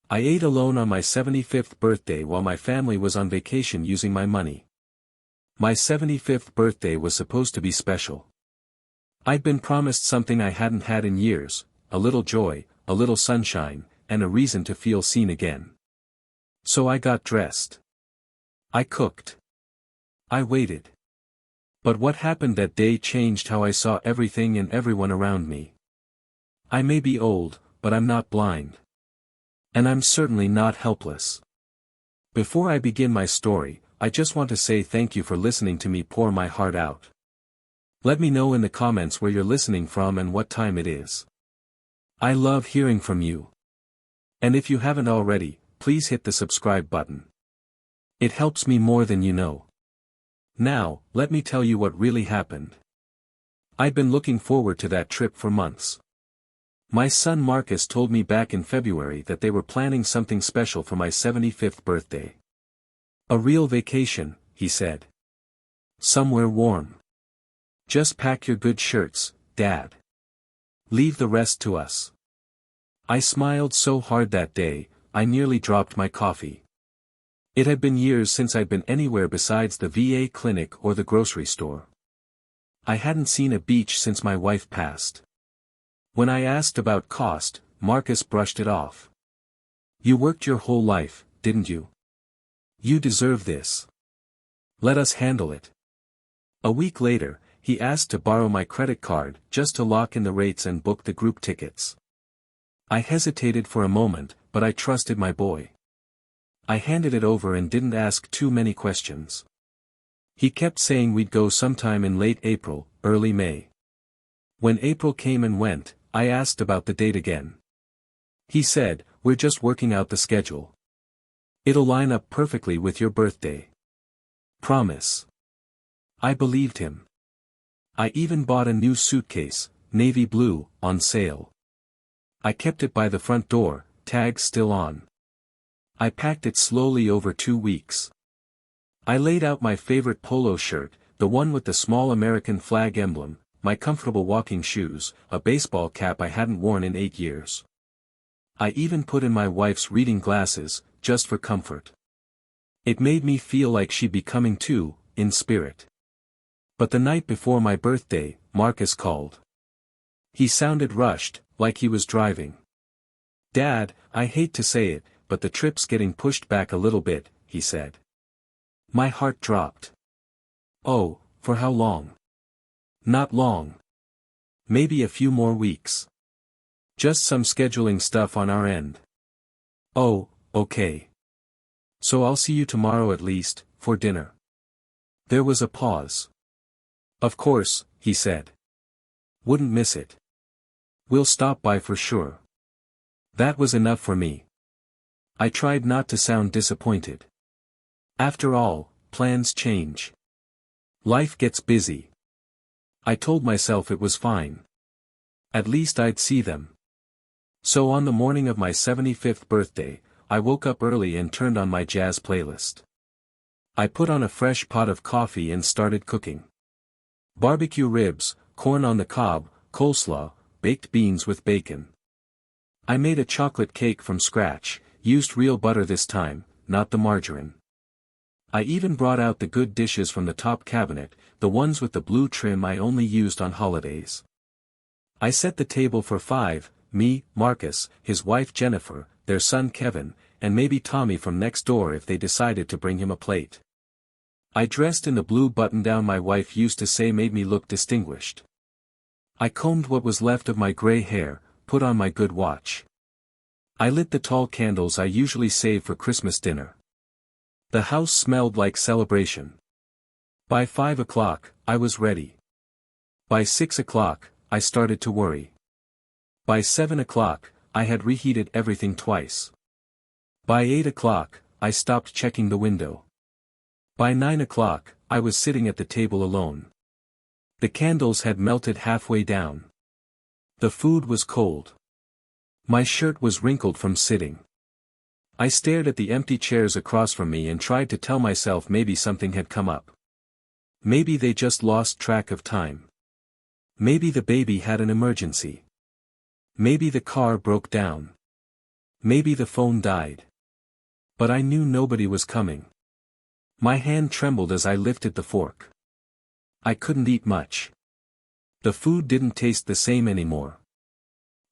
I ate alone on my 75th birthday while my family was on vacation using my money. My 75th birthday was supposed to be special. I'd been promised something I hadn't had in years, a little joy, a little sunshine, and a reason to feel seen again. So I got dressed. I cooked. I waited. But what happened that day changed how I saw everything and everyone around me. I may be old, but I'm not blind. And I'm certainly not helpless. Before I begin my story, I just want to say thank you for listening to me pour my heart out. Let me know in the comments where you're listening from and what time it is. I love hearing from you. And if you haven't already, please hit the subscribe button. It helps me more than you know. Now, let me tell you what really happened. I'd been looking forward to that trip for months. My son Marcus told me back in February that they were planning something special for my 75th birthday. A real vacation, he said. Somewhere warm. Just pack your good shirts, Dad. Leave the rest to us. I smiled so hard that day, I nearly dropped my coffee. It had been years since I'd been anywhere besides the VA clinic or the grocery store. I hadn't seen a beach since my wife passed. When I asked about cost, Marcus brushed it off. You worked your whole life, didn't you? You deserve this. Let us handle it. A week later, he asked to borrow my credit card just to lock in the rates and book the group tickets. I hesitated for a moment, but I trusted my boy. I handed it over and didn't ask too many questions. He kept saying we'd go sometime in late April, early May. When April came and went, I asked about the date again. He said, we're just working out the schedule. It'll line up perfectly with your birthday. Promise. I believed him. I even bought a new suitcase, navy blue, on sale. I kept it by the front door, tags still on. I packed it slowly over 2 weeks. I laid out my favorite polo shirt, the one with the small American flag emblem, my comfortable walking shoes, a baseball cap I hadn't worn in 8 years. I even put in my wife's reading glasses, just for comfort. It made me feel like she'd be coming too, in spirit. But the night before my birthday, Marcus called. He sounded rushed, like he was driving. Dad, I hate to say it, but the trip's getting pushed back a little bit, he said. My heart dropped. Oh, for how long? Not long. Maybe a few more weeks. Just some scheduling stuff on our end. Oh, okay. So I'll see you tomorrow at least, for dinner. There was a pause. Of course, he said. Wouldn't miss it. We'll stop by for sure. That was enough for me. I tried not to sound disappointed. After all, plans change. Life gets busy. I told myself it was fine. At least I'd see them. So on the morning of my 75th birthday, I woke up early and turned on my jazz playlist. I put on a fresh pot of coffee and started cooking. Barbecue ribs, corn on the cob, coleslaw, baked beans with bacon. I made a chocolate cake from scratch, used real butter this time, not the margarine. I even brought out the good dishes from the top cabinet, the ones with the blue trim I only used on holidays. I set the table for 5, me, Marcus, his wife Jennifer, their son Kevin, and maybe Tommy from next door if they decided to bring him a plate. I dressed in the blue button-down my wife used to say made me look distinguished. I combed what was left of my gray hair, put on my good watch. I lit the tall candles I usually save for Christmas dinner. The house smelled like celebration. By 5 o'clock, I was ready. By 6 o'clock, I started to worry. By 7 o'clock, I had reheated everything twice. By 8 o'clock, I stopped checking the window. By 9 o'clock, I was sitting at the table alone. The candles had melted halfway down. The food was cold. My shirt was wrinkled from sitting. I stared at the empty chairs across from me and tried to tell myself maybe something had come up. Maybe they just lost track of time. Maybe the baby had an emergency. Maybe the car broke down. Maybe the phone died. But I knew nobody was coming. My hand trembled as I lifted the fork. I couldn't eat much. The food didn't taste the same anymore.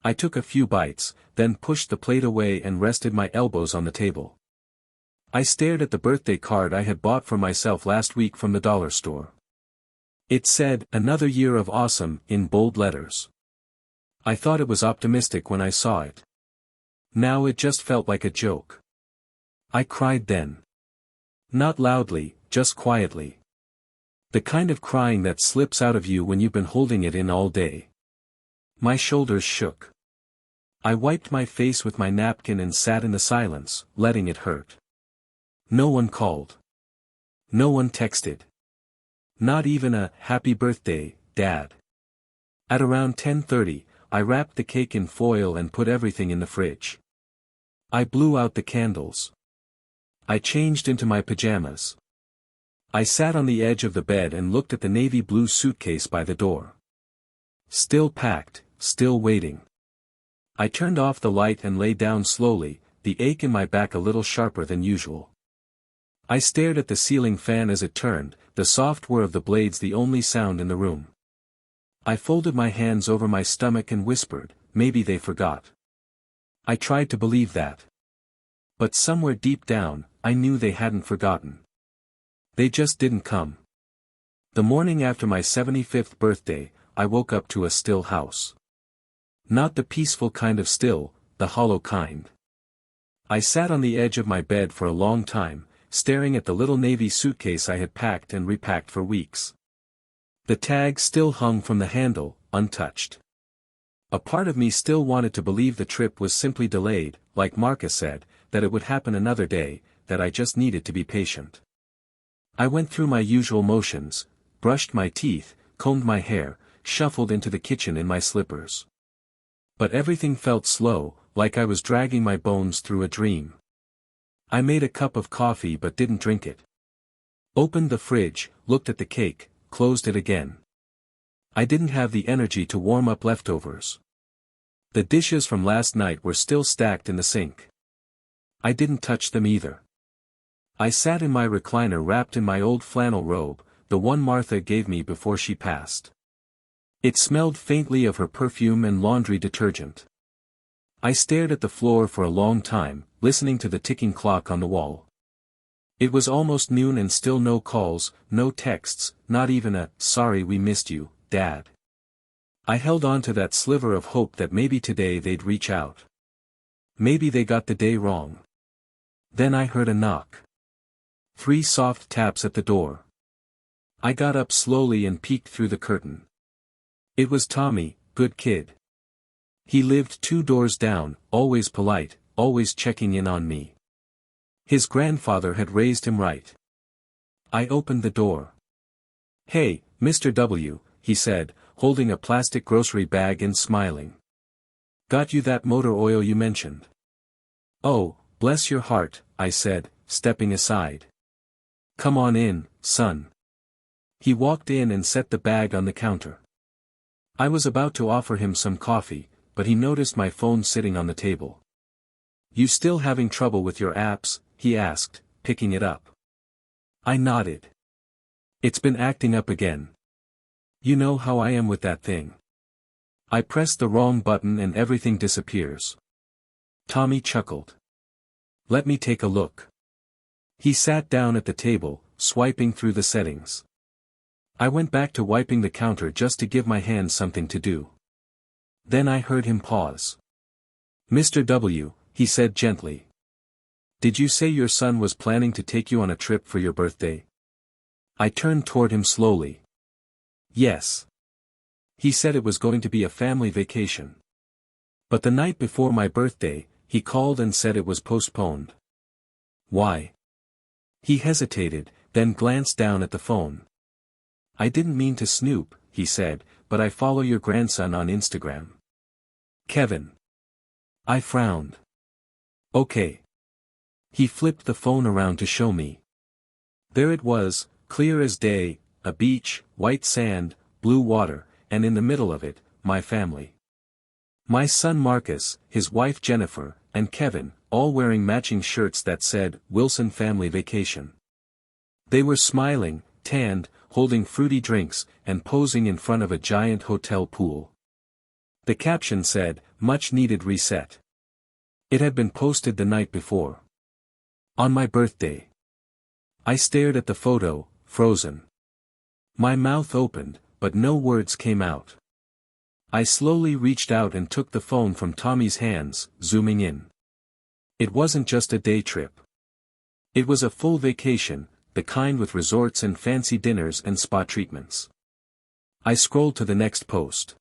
I took a few bites, then pushed the plate away and rested my elbows on the table. I stared at the birthday card I had bought for myself last week from the dollar store. It said, "Another year of awesome," in bold letters. I thought it was optimistic when I saw it. Now it just felt like a joke. I cried then. Not loudly, just quietly. The kind of crying that slips out of you when you've been holding it in all day. My shoulders shook. I wiped my face with my napkin and sat in the silence, letting it hurt. No one called. No one texted. Not even a "Happy birthday, Dad." At around 10:30, I wrapped the cake in foil and put everything in the fridge. I blew out the candles. I changed into my pajamas. I sat on the edge of the bed and looked at the navy blue suitcase by the door. Still packed, still waiting. I turned off the light and lay down slowly, the ache in my back a little sharper than usual. I stared at the ceiling fan as it turned, the soft whir of the blades the only sound in the room. I folded my hands over my stomach and whispered, "Maybe they forgot." I tried to believe that. But somewhere deep down, I knew they hadn't forgotten. They just didn't come. The morning after my 75th birthday, I woke up to a still house. Not the peaceful kind of still, the hollow kind. I sat on the edge of my bed for a long time, staring at the little navy suitcase I had packed and repacked for weeks. The tag still hung from the handle, untouched. A part of me still wanted to believe the trip was simply delayed, like Marcus said, that it would happen another day, that I just needed to be patient. I went through my usual motions, brushed my teeth, combed my hair, shuffled into the kitchen in my slippers. But everything felt slow, like I was dragging my bones through a dream. I made a cup of coffee but didn't drink it. Opened the fridge, looked at the cake, closed it again. I didn't have the energy to warm up leftovers. The dishes from last night were still stacked in the sink. I didn't touch them either. I sat in my recliner wrapped in my old flannel robe, the one Martha gave me before she passed. It smelled faintly of her perfume and laundry detergent. I stared at the floor for a long time, listening to the ticking clock on the wall. It was almost noon and still no calls, no texts, not even a "Sorry we missed you, Dad." I held on to that sliver of hope that maybe today they'd reach out. Maybe they got the day wrong. Then I heard a knock. 3 soft taps at the door. I got up slowly and peeked through the curtain. It was Tommy, good kid. He lived 2 doors down, always polite, always checking in on me. His grandfather had raised him right. I opened the door. "Hey, Mr. W," he said, holding a plastic grocery bag and smiling. "Got you that motor oil you mentioned." "Oh, bless your heart," I said, stepping aside. "Come on in, son." He walked in and set the bag on the counter. I was about to offer him some coffee, but he noticed my phone sitting on the table. "You still having trouble with your apps?" he asked, picking it up. I nodded. "It's been acting up again. You know how I am with that thing. I press the wrong button and everything disappears." Tommy chuckled. "Let me take a look." He sat down at the table, swiping through the settings. I went back to wiping the counter just to give my hands something to do. Then I heard him pause. "Mr. W," he said gently. "Did you say your son was planning to take you on a trip for your birthday?" I turned toward him slowly. "Yes. He said it was going to be a family vacation. But the night before my birthday, he called and said it was postponed." "Why?" He hesitated, then glanced down at the phone. "I didn't mean to snoop," he said, "but I follow your grandson on Instagram." "Kevin." I frowned. "Okay." He flipped the phone around to show me. There it was, clear as day, a beach, white sand, blue water, and in the middle of it, my family. My son Marcus, his wife Jennifer, and Kevin, all wearing matching shirts that said, Wilson Family Vacation. They were smiling, tanned, holding fruity drinks, and posing in front of a giant hotel pool. The caption said, Much needed reset. It had been posted the night before. On my birthday. I stared at the photo, frozen. My mouth opened, but no words came out. I slowly reached out and took the phone from Tommy's hands, zooming in. It wasn't just a day trip. It was a full vacation, the kind with resorts and fancy dinners and spa treatments. I scrolled to the next post.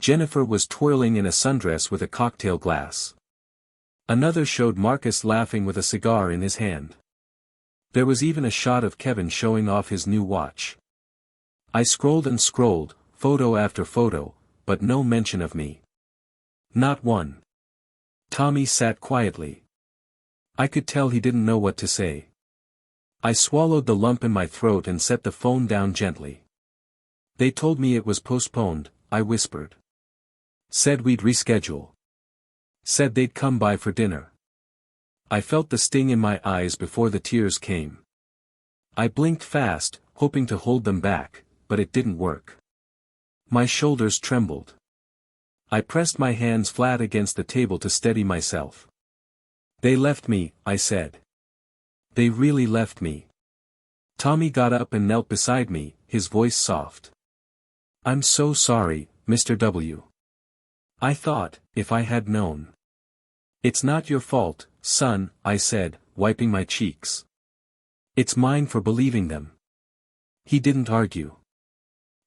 Jennifer was twirling in a sundress with a cocktail glass. Another showed Marcus laughing with a cigar in his hand. There was even a shot of Kevin showing off his new watch. I scrolled and scrolled, photo after photo, but no mention of me. Not one. Tommy sat quietly. I could tell he didn't know what to say. I swallowed the lump in my throat and set the phone down gently. They told me it was postponed, I whispered. Said we'd reschedule. Said they'd come by for dinner. I felt the sting in my eyes before the tears came. I blinked fast, hoping to hold them back, but it didn't work. My shoulders trembled. I pressed my hands flat against the table to steady myself. They left me, I said. They really left me. Tommy got up and knelt beside me, his voice soft. I'm so sorry, Mr. W. I thought, if I had known. It's not your fault, son, I said, wiping my cheeks. It's mine for believing them. He didn't argue.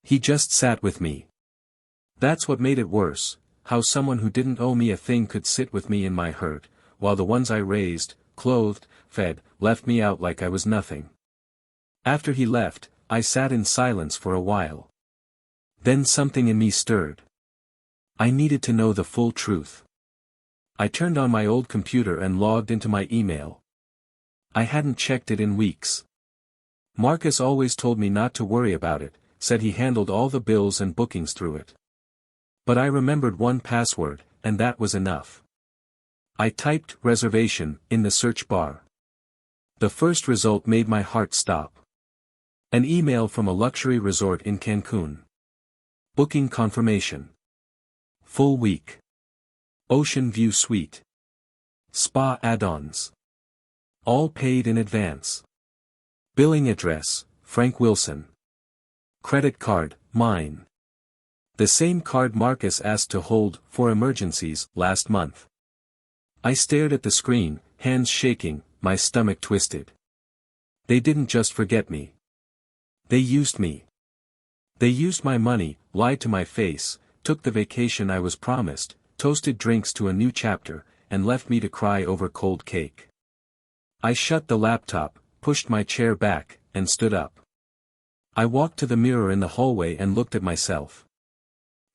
He just sat with me. That's what made it worse, how someone who didn't owe me a thing could sit with me in my hurt, while the ones I raised, clothed, fed, left me out like I was nothing. After he left, I sat in silence for a while. Then something in me stirred. I needed to know the full truth. I turned on my old computer and logged into my email. I hadn't checked it in weeks. Marcus always told me not to worry about it, said he handled all the bills and bookings through it. But I remembered one password, and that was enough. I typed reservation in the search bar. The first result made my heart stop. An email from a luxury resort in Cancun. Booking confirmation. Full week. Ocean view suite. Spa add-ons. All paid in advance. Billing address, Frank Wilson. Credit card, mine. The same card Marcus asked to hold, for emergencies, last month. I stared at the screen, hands shaking, my stomach twisted. They didn't just forget me. They used me. They used my money, lied to my face, took the vacation I was promised, toasted drinks to a new chapter, and left me to cry over cold cake. I shut the laptop, pushed my chair back, and stood up. I walked to the mirror in the hallway and looked at myself.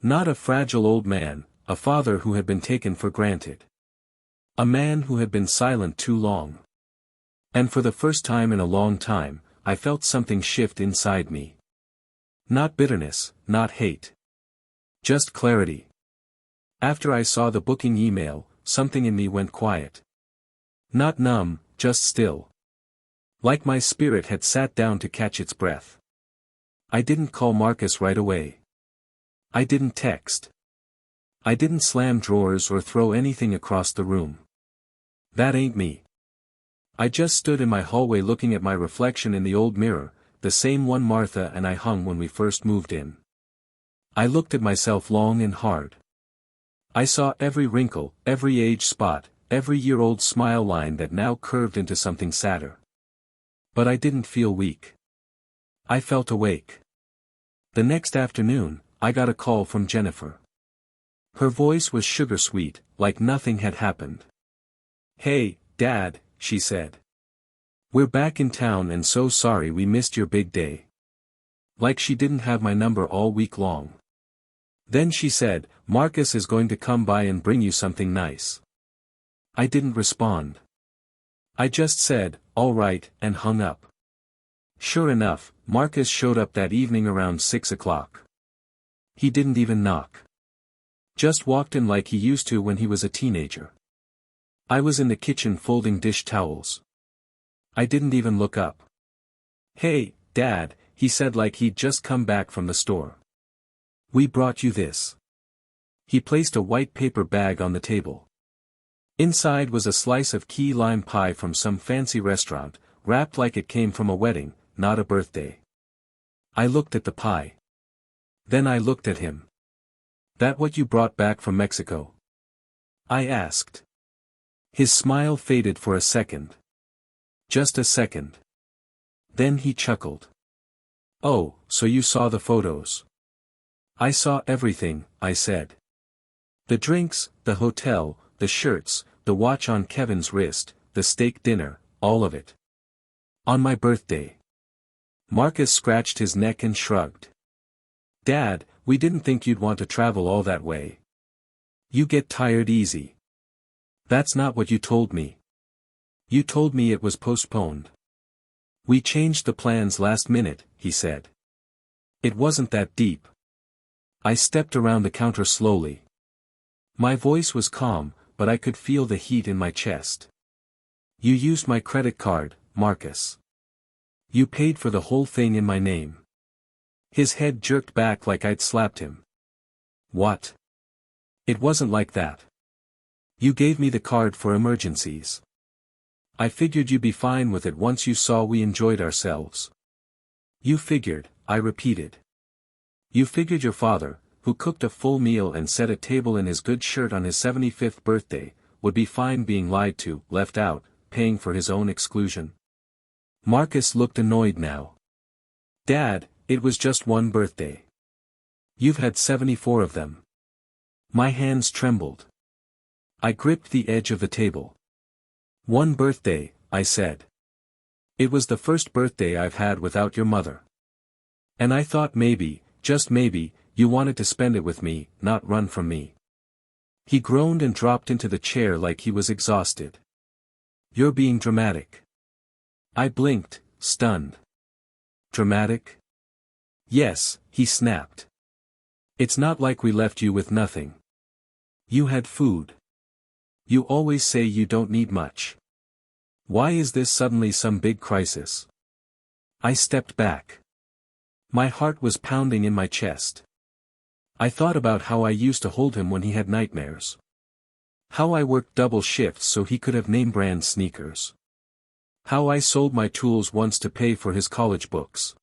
Not a fragile old man, a father who had been taken for granted. A man who had been silent too long. And for the first time in a long time, I felt something shift inside me. Not bitterness, not hate. Just clarity. After I saw the booking email, something in me went quiet. Not numb, just still. Like my spirit had sat down to catch its breath. I didn't call Marcus right away. I didn't text. I didn't slam drawers or throw anything across the room. That ain't me. I just stood in my hallway looking at my reflection in the old mirror, the same one Martha and I hung when we first moved in. I looked at myself long and hard. I saw every wrinkle, every age spot, every year-old smile line that now curved into something sadder. But I didn't feel weak. I felt awake. The next afternoon, I got a call from Jennifer. Her voice was sugar-sweet, like nothing had happened. "Hey, Dad," she said. "We're back in town and so sorry we missed your big day." Like she didn't have my number all week long. Then she said, "Marcus is going to come by and bring you something nice." I didn't respond. I just said, "All right," and hung up. Sure enough, Marcus showed up that evening around 6 o'clock. He didn't even knock. Just walked in like he used to when he was a teenager. I was in the kitchen folding dish towels. I didn't even look up. "Hey, Dad," he said like he'd just come back from the store. "We brought you this." He placed a white paper bag on the table. Inside was a slice of key lime pie from some fancy restaurant, wrapped like it came from a wedding, not a birthday. I looked at the pie. Then I looked at him. "That what you brought back from Mexico?" I asked. His smile faded for a second. Just a second. Then he chuckled. "Oh, so you saw the photos." "I saw everything," I said. "The drinks, the hotel, the shirts, the watch on Kevin's wrist, the steak dinner, all of it. On my birthday." Marcus scratched his neck and shrugged. "Dad, we didn't think you'd want to travel all that way. You get tired easy." "That's not what you told me. You told me it was postponed." "We changed the plans last minute," he said. "It wasn't that deep." I stepped around the counter slowly. My voice was calm, but I could feel the heat in my chest. "You used my credit card, Marcus. You paid for the whole thing in my name." His head jerked back like I'd slapped him. "What? It wasn't like that. You gave me the card for emergencies. I figured you'd be fine with it once you saw we enjoyed ourselves." "You figured," I repeated. "You figured your father, who cooked a full meal and set a table in his good shirt on his 75th birthday, would be fine being lied to, left out, paying for his own exclusion." Marcus looked annoyed now. "Dad, it was just one birthday. You've had 74 of them." My hands trembled. I gripped the edge of the table. "One birthday," I said. "It was the first birthday I've had without your mother. And I thought maybe, just maybe, you wanted to spend it with me, not run from me." He groaned and dropped into the chair like he was exhausted. "You're being dramatic." I blinked, stunned. "Dramatic?" "Yes," he snapped. "It's not like we left you with nothing. You had food. You always say you don't need much. Why is this suddenly some big crisis?" I stepped back. My heart was pounding in my chest. I thought about how I used to hold him when he had nightmares. How I worked double shifts so he could have name-brand sneakers. How I sold my tools once to pay for his college books.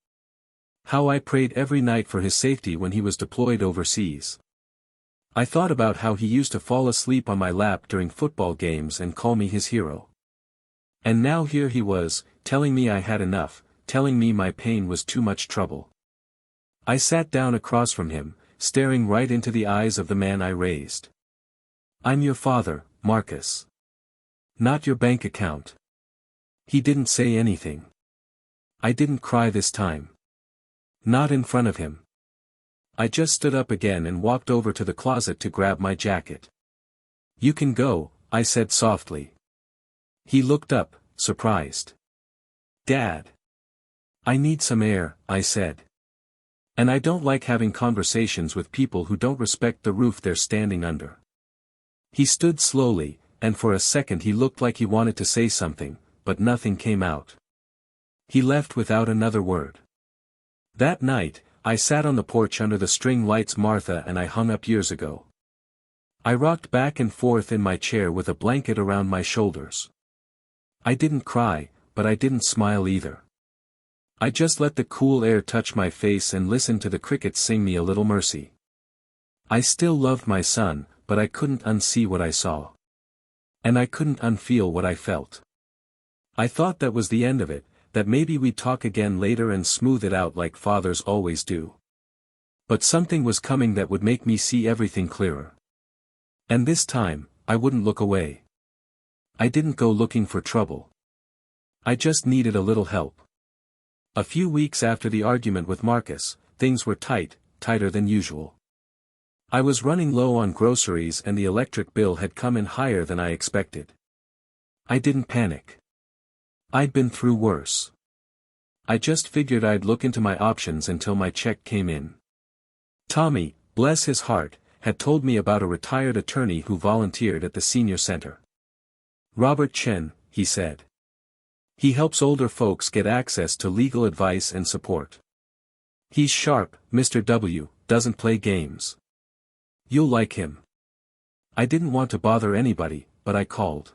How I prayed every night for his safety when he was deployed overseas. I thought about how he used to fall asleep on my lap during football games and call me his hero. And now here he was, telling me I had enough, telling me my pain was too much trouble. I sat down across from him, staring right into the eyes of the man I raised. "I'm your father, Marcus. Not your bank account." He didn't say anything. I didn't cry this time. Not in front of him. I just stood up again and walked over to the closet to grab my jacket. "You can go," I said softly. He looked up, surprised. "Dad." "I need some air," I said. "And I don't like having conversations with people who don't respect the roof they're standing under." He stood slowly, and for a second he looked like he wanted to say something, but nothing came out. He left without another word. That night, I sat on the porch under the string lights Martha and I hung up years ago. I rocked back and forth in my chair with a blanket around my shoulders. I didn't cry, but I didn't smile either. I just let the cool air touch my face and listened to the crickets sing me a little mercy. I still loved my son, but I couldn't unsee what I saw. And I couldn't unfeel what I felt. I thought that was the end of it, that maybe we'd talk again later and smooth it out like fathers always do. But something was coming that would make me see everything clearer. And this time, I wouldn't look away. I didn't go looking for trouble. I just needed a little help. A few weeks after the argument with Marcus, things were tight, tighter than usual. I was running low on groceries and the electric bill had come in higher than I expected. I didn't panic. I'd been through worse. I just figured I'd look into my options until my check came in. Tommy, bless his heart, had told me about a retired attorney who volunteered at the senior center. Robert Chen, he said. He helps older folks get access to legal advice and support. He's sharp, Mr. W, doesn't play games. You'll like him. I didn't want to bother anybody, but I called.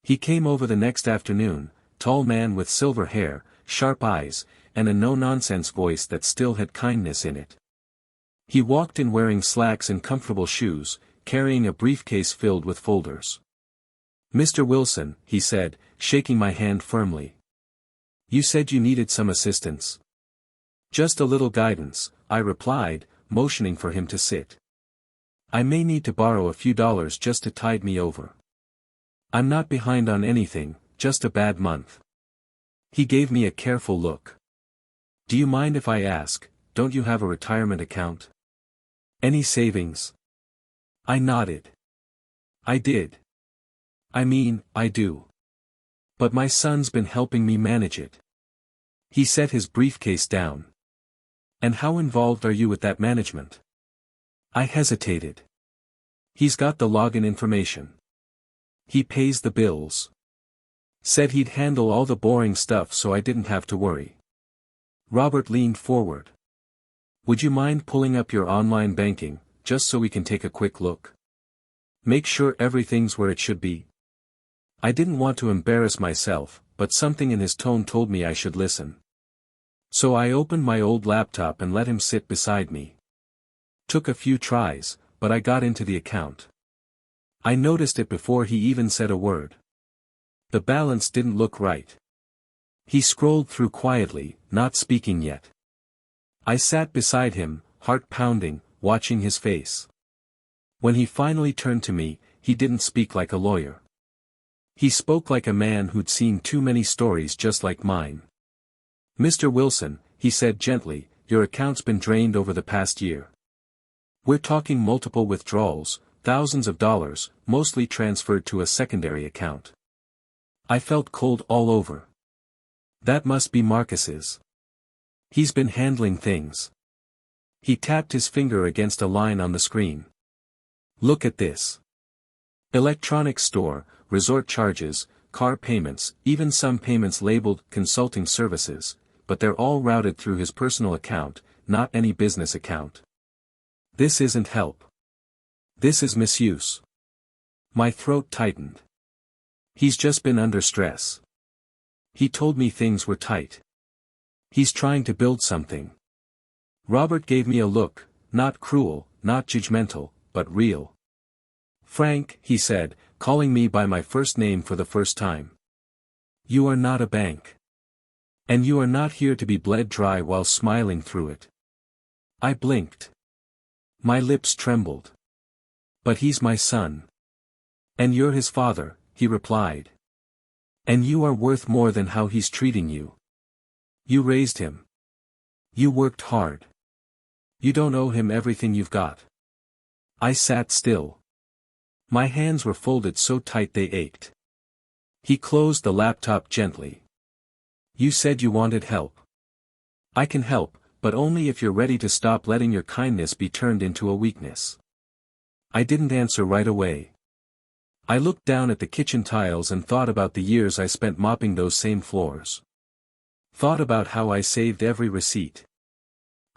He came over the next afternoon, tall man with silver hair, sharp eyes, and a no-nonsense voice that still had kindness in it. He walked in wearing slacks and comfortable shoes, carrying a briefcase filled with folders. Mr. Wilson, he said, shaking my hand firmly. You said you needed some assistance. Just a little guidance, I replied, motioning for him to sit. I may need to borrow a few dollars just to tide me over. I'm not behind on anything, just a bad month. He gave me a careful look. Do you mind if I ask, don't you have a retirement account? Any savings? I nodded. I did. I mean, I do. But my son's been helping me manage it. He set his briefcase down. And how involved are you with that management? I hesitated. He's got the login information. He pays the bills. Said he'd handle all the boring stuff so I didn't have to worry. Robert leaned forward. Would you mind pulling up your online banking, just so we can take a quick look? Make sure everything's where it should be. I didn't want to embarrass myself, but something in his tone told me I should listen. So I opened my old laptop and let him sit beside me. Took a few tries, but I got into the account. I noticed it before he even said a word. The balance didn't look right. He scrolled through quietly, not speaking yet. I sat beside him, heart pounding, watching his face. When he finally turned to me, he didn't speak like a lawyer. He spoke like a man who'd seen too many stories just like mine. Mr. Wilson, he said gently, your account's been drained over the past year. We're talking multiple withdrawals, thousands of dollars, mostly transferred to a secondary account. I felt cold all over. That must be Marcus's. He's been handling things. He tapped his finger against a line on the screen. Look at this. Electronics store, resort charges, car payments, even some payments labeled consulting services, but they're all routed through his personal account, not any business account. This isn't help. This is misuse. My throat tightened. He's just been under stress. He told me things were tight. He's trying to build something. Robert gave me a look, not cruel, not judgmental, but real. Frank, he said, calling me by my first name for the first time. You are not a bank. And you are not here to be bled dry while smiling through it. I blinked. My lips trembled. But he's my son. And you're his father, he replied. And you are worth more than how he's treating you. You raised him. You worked hard. You don't owe him everything you've got. I sat still. My hands were folded so tight they ached. He closed the laptop gently. You said you wanted help. I can help, but only if you're ready to stop letting your kindness be turned into a weakness. I didn't answer right away. I looked down at the kitchen tiles and thought about the years I spent mopping those same floors. Thought about how I saved every receipt.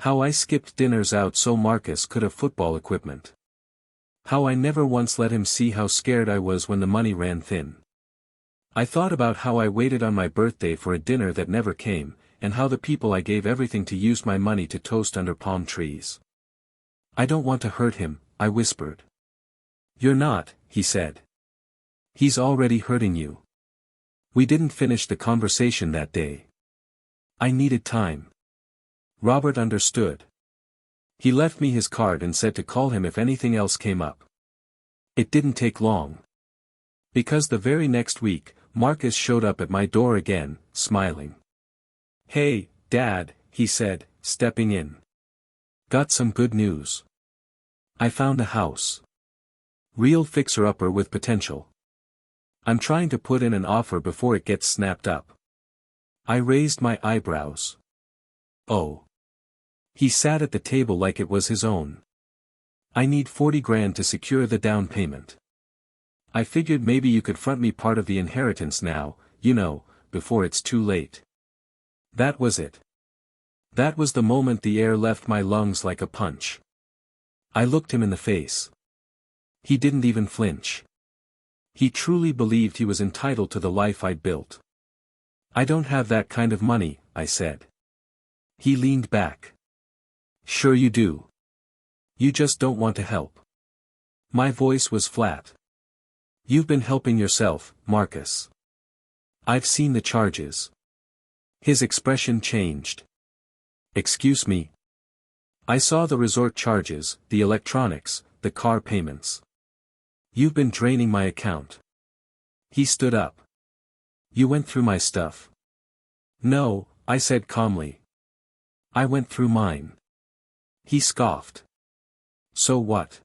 How I skipped dinners out so Marcus could have football equipment. How I never once let him see how scared I was when the money ran thin. I thought about how I waited on my birthday for a dinner that never came, and how the people I gave everything to used my money to toast under palm trees. I don't want to hurt him, I whispered. You're not, he said. He's already hurting you. We didn't finish the conversation that day. I needed time. Robert understood. He left me his card and said to call him if anything else came up. It didn't take long. Because the very next week, Marcus showed up at my door again, smiling. Hey, Dad, he said, stepping in. Got some good news. I found a house. Real fixer-upper with potential. I'm trying to put in an offer before it gets snapped up. I raised my eyebrows. Oh. He sat at the table like it was his own. I need 40 grand to secure the down payment. I figured maybe you could front me part of the inheritance now, before it's too late. That was it. That was the moment the air left my lungs like a punch. I looked him in the face. He didn't even flinch. He truly believed he was entitled to the life I'd built. I don't have that kind of money, I said. He leaned back. Sure you do. You just don't want to help. My voice was flat. You've been helping yourself, Marcus. I've seen the charges. His expression changed. Excuse me. I saw the resort charges, the electronics, the car payments. You've been draining my account. He stood up. You went through my stuff. No, I said calmly. I went through mine. He scoffed. So what?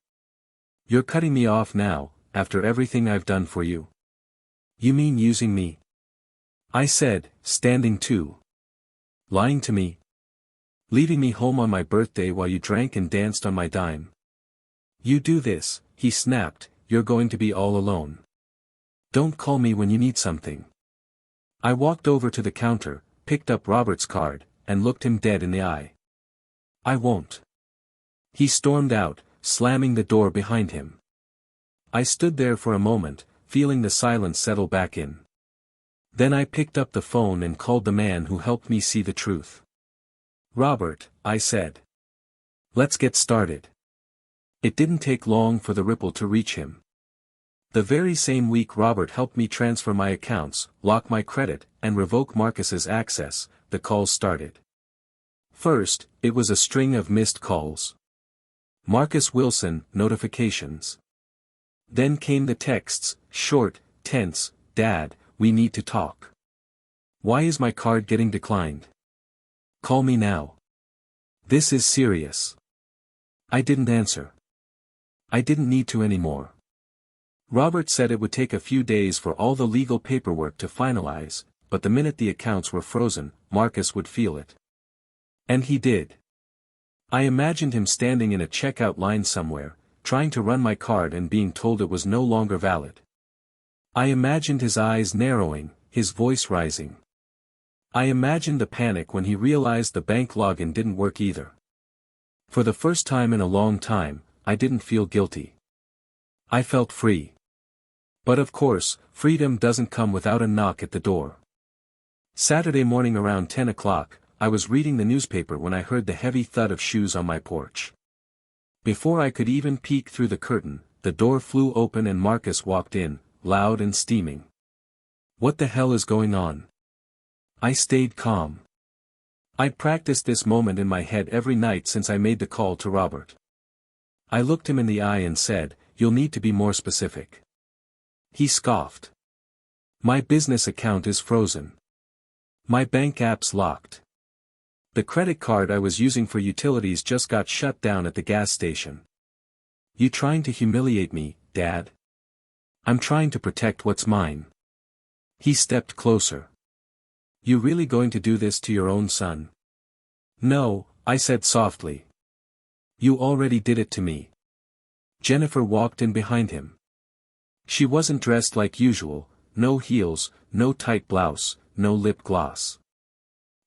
You're cutting me off now, after everything I've done for you. You mean using me? I said, standing too. Lying to me? Leaving me home on my birthday while you drank and danced on my dime? You do this, he snapped, you're going to be all alone. Don't call me when you need something. I walked over to the counter, picked up Robert's card, and looked him dead in the eye. I won't. He stormed out, slamming the door behind him. I stood there for a moment, feeling the silence settle back in. Then I picked up the phone and called the man who helped me see the truth. Robert, I said. Let's get started. It didn't take long for the ripple to reach him. The very same week Robert helped me transfer my accounts, lock my credit, and revoke Marcus's access, the calls started. First, it was a string of missed calls. Marcus Wilson, notifications. Then came the texts, short, tense, Dad, we need to talk. Why is my card getting declined? Call me now. This is serious. I didn't answer. I didn't need to anymore. Robert said it would take a few days for all the legal paperwork to finalize, but the minute the accounts were frozen, Marcus would feel it. And he did. I imagined him standing in a checkout line somewhere, trying to run my card and being told it was no longer valid. I imagined his eyes narrowing, his voice rising. I imagined the panic when he realized the bank login didn't work either. For the first time in a long time, I didn't feel guilty. I felt free. But of course, freedom doesn't come without a knock at the door. Saturday morning around 10 o'clock, I was reading the newspaper when I heard the heavy thud of shoes on my porch. Before I could even peek through the curtain, the door flew open and Marcus walked in, loud and steaming. What the hell is going on? I stayed calm. I'd practiced this moment in my head every night since I made the call to Robert. I looked him in the eye and said, "You'll need to be more specific." He scoffed. "My business account is frozen. My bank app's locked. The credit card I was using for utilities just got shut down at the gas station. You trying to humiliate me, Dad? I'm trying to protect what's mine." He stepped closer. "You really going to do this to your own son?" "No," I said softly. "You already did it to me." Jennifer walked in behind him. She wasn't dressed like usual, no heels, no tight blouse, no lip gloss.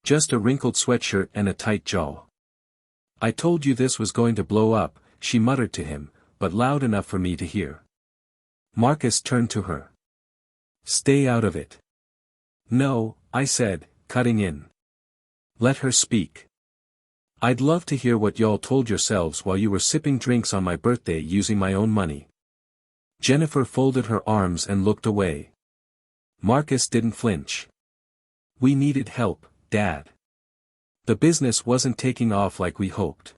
Just a wrinkled sweatshirt and a tight jaw. "I told you this was going to blow up," she muttered to him, but loud enough for me to hear. Marcus turned to her. "Stay out of it." "No," I said, cutting in. "Let her speak. I'd love to hear what y'all told yourselves while you were sipping drinks on my birthday using my own money." Jennifer folded her arms and looked away. Marcus didn't flinch. "We needed help, Dad. The business wasn't taking off like we hoped.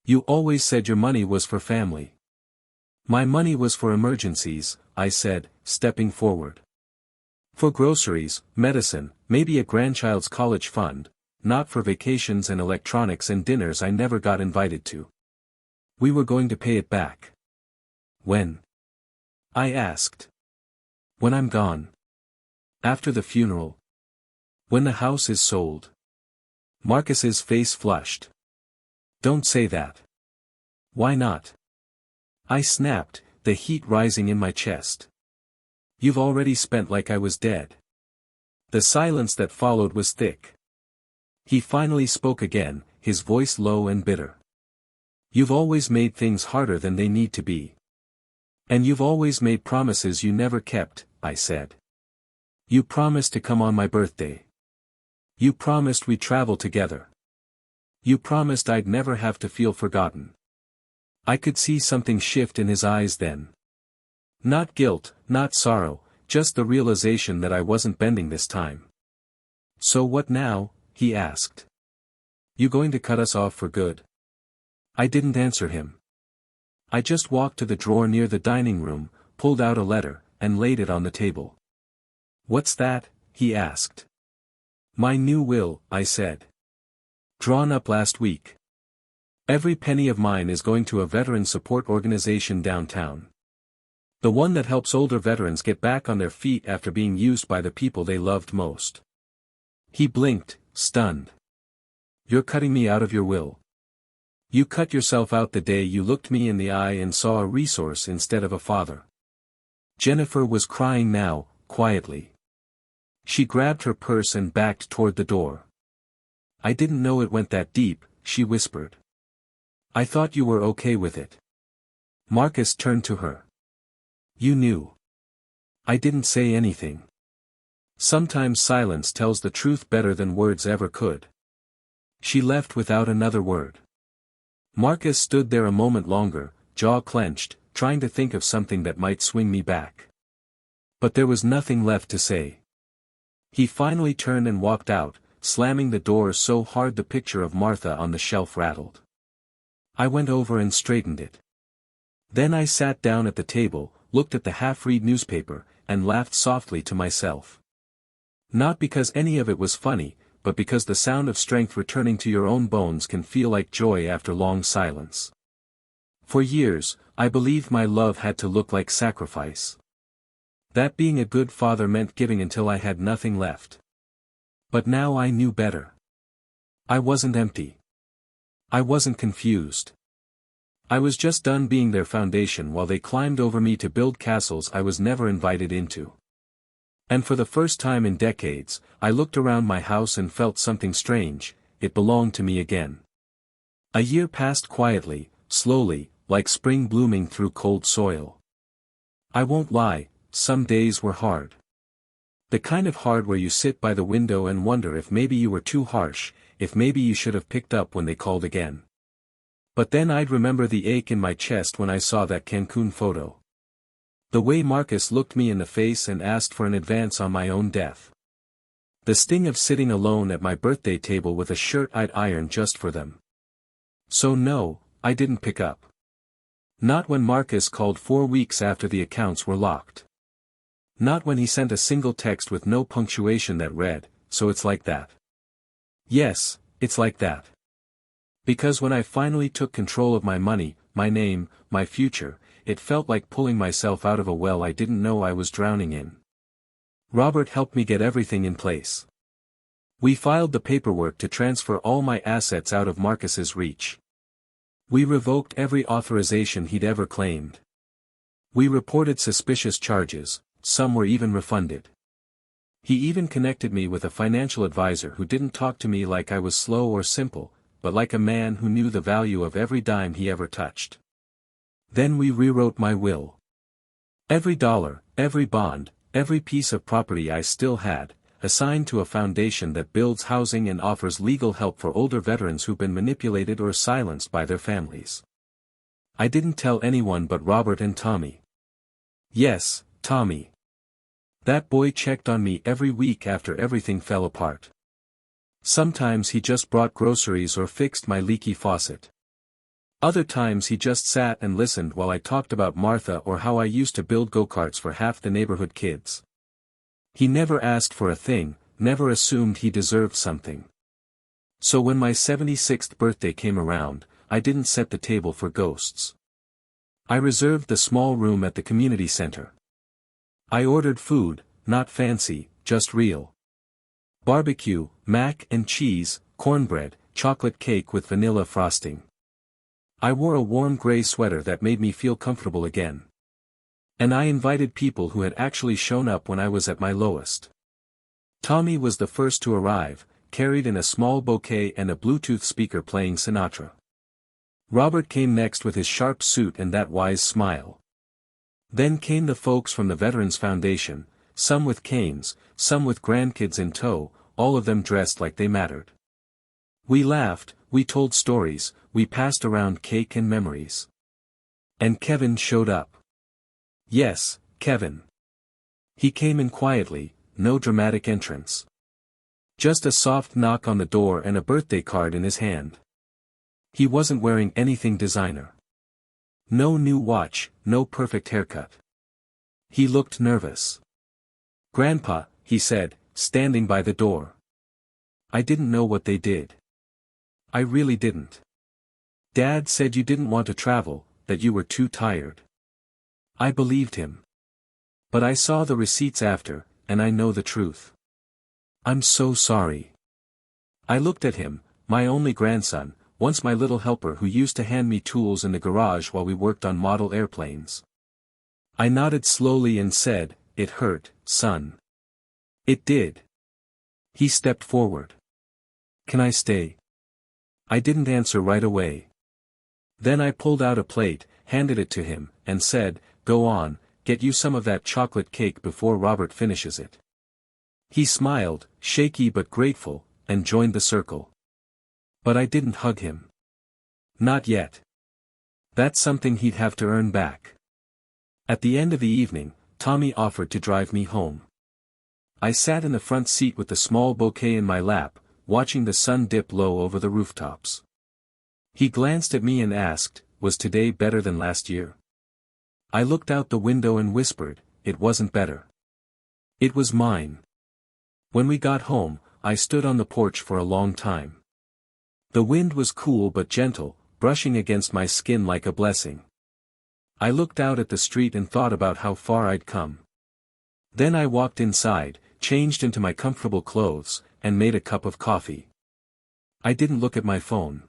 You always said your money was for family." "My money was for emergencies," I said, stepping forward. "For groceries, medicine, maybe a grandchild's college fund, not for vacations and electronics and dinners I never got invited to. We were going to pay it back." "When?" I asked. "When I'm gone. After the funeral. When the house is sold." Marcus's face flushed. "Don't say that." "Why not?" I snapped, the heat rising in my chest. "You've already spent like I was dead." The silence that followed was thick. He finally spoke again, his voice low and bitter. "You've always made things harder than they need to be. And you've always made promises you never kept," I said. "You promised to come on my birthday. You promised we'd travel together. You promised I'd never have to feel forgotten." I could see something shift in his eyes then. Not guilt, not sorrow, just the realization that I wasn't bending this time. "So what now?" he asked. "You going to cut us off for good?" I didn't answer him. I just walked to the drawer near the dining room, pulled out a letter, and laid it on the table. "What's that?" he asked. "My new will," I said. "Drawn up last week. Every penny of mine is going to a veteran support organization downtown. The one that helps older veterans get back on their feet after being used by the people they loved most." He blinked, stunned. "You're cutting me out of your will. You cut yourself out the day you looked me in the eye and saw a resource instead of a father." Jennifer was crying now, quietly. She grabbed her purse and backed toward the door. "I didn't know it went that deep," she whispered. "I thought you were okay with it." Marcus turned to her. "You knew." I didn't say anything. Sometimes silence tells the truth better than words ever could. She left without another word. Marcus stood there a moment longer, jaw clenched, trying to think of something that might swing me back. But there was nothing left to say. He finally turned and walked out, slamming the door so hard the picture of Martha on the shelf rattled. I went over and straightened it. Then I sat down at the table, looked at the half-read newspaper, and laughed softly to myself. Not because any of it was funny, but because the sound of strength returning to your own bones can feel like joy after long silence. For years, I believed my love had to look like sacrifice. That being a good father meant giving until I had nothing left. But now I knew better. I wasn't empty. I wasn't confused. I was just done being their foundation while they climbed over me to build castles I was never invited into. And for the first time in decades, I looked around my house and felt something strange. It belonged to me again. A year passed quietly, slowly, like spring blooming through cold soil. I won't lie, some days were hard. The kind of hard where you sit by the window and wonder if maybe you were too harsh, if maybe you should have picked up when they called again. But then I'd remember the ache in my chest when I saw that Cancun photo. The way Marcus looked me in the face and asked for an advance on my own death. The sting of sitting alone at my birthday table with a shirt I'd ironed just for them. So no, I didn't pick up. Not when Marcus called 4 weeks after the accounts were locked. Not when he sent a single text with no punctuation that read, "So it's like that." Yes, it's like that. Because when I finally took control of my money, my name, my future, it felt like pulling myself out of a well I didn't know I was drowning in. Robert helped me get everything in place. We filed the paperwork to transfer all my assets out of Marcus's reach. We revoked every authorization he'd ever claimed. We reported suspicious charges, some were even refunded. He even connected me with a financial advisor who didn't talk to me like I was slow or simple, but like a man who knew the value of every dime he ever touched. Then we rewrote my will. Every dollar, every bond, every piece of property I still had, assigned to a foundation that builds housing and offers legal help for older veterans who've been manipulated or silenced by their families. I didn't tell anyone but Robert and Tommy. Yes, Tommy. That boy checked on me every week after everything fell apart. Sometimes he just brought groceries or fixed my leaky faucet. Other times he just sat and listened while I talked about Martha or how I used to build go-karts for half the neighborhood kids. He never asked for a thing, never assumed he deserved something. So when my 76th birthday came around, I didn't set the table for ghosts. I reserved the small room at the community center. I ordered food, not fancy, just real. Barbecue, mac and cheese, cornbread, chocolate cake with vanilla frosting. I wore a warm gray sweater that made me feel comfortable again. And I invited people who had actually shown up when I was at my lowest. Tommy was the first to arrive, carried in a small bouquet and a Bluetooth speaker playing Sinatra. Robert came next with his sharp suit and that wise smile. Then came the folks from the Veterans Foundation, some with canes, some with grandkids in tow, all of them dressed like they mattered. We laughed, we told stories, we passed around cake and memories. And Kevin showed up. Yes, Kevin. He came in quietly, no dramatic entrance. Just a soft knock on the door and a birthday card in his hand. He wasn't wearing anything designer. No new watch, no perfect haircut. He looked nervous. "Grandpa," he said, standing by the door. I didn't know what they did. I really didn't. Dad said you didn't want to travel, that you were too tired. I believed him. But I saw the receipts after, and I know the truth. I'm so sorry. I looked at him, my only grandson, once my little helper who used to hand me tools in the garage while we worked on model airplanes. I nodded slowly and said, "It hurt, son." It did. He stepped forward. "Can I stay?" I didn't answer right away. Then I pulled out a plate, handed it to him, and said, "Go on, get you some of that chocolate cake before Robert finishes it." He smiled, shaky but grateful, and joined the circle. But I didn't hug him. Not yet. That's something he'd have to earn back. At the end of the evening, Tommy offered to drive me home. I sat in the front seat with the small bouquet in my lap, watching the sun dip low over the rooftops. He glanced at me and asked, "Was today better than last year?" I looked out the window and whispered, "It wasn't better. It was mine." When we got home, I stood on the porch for a long time. The wind was cool but gentle, brushing against my skin like a blessing. I looked out at the street and thought about how far I'd come. Then I walked inside, changed into my comfortable clothes, and made a cup of coffee. I didn't look at my phone.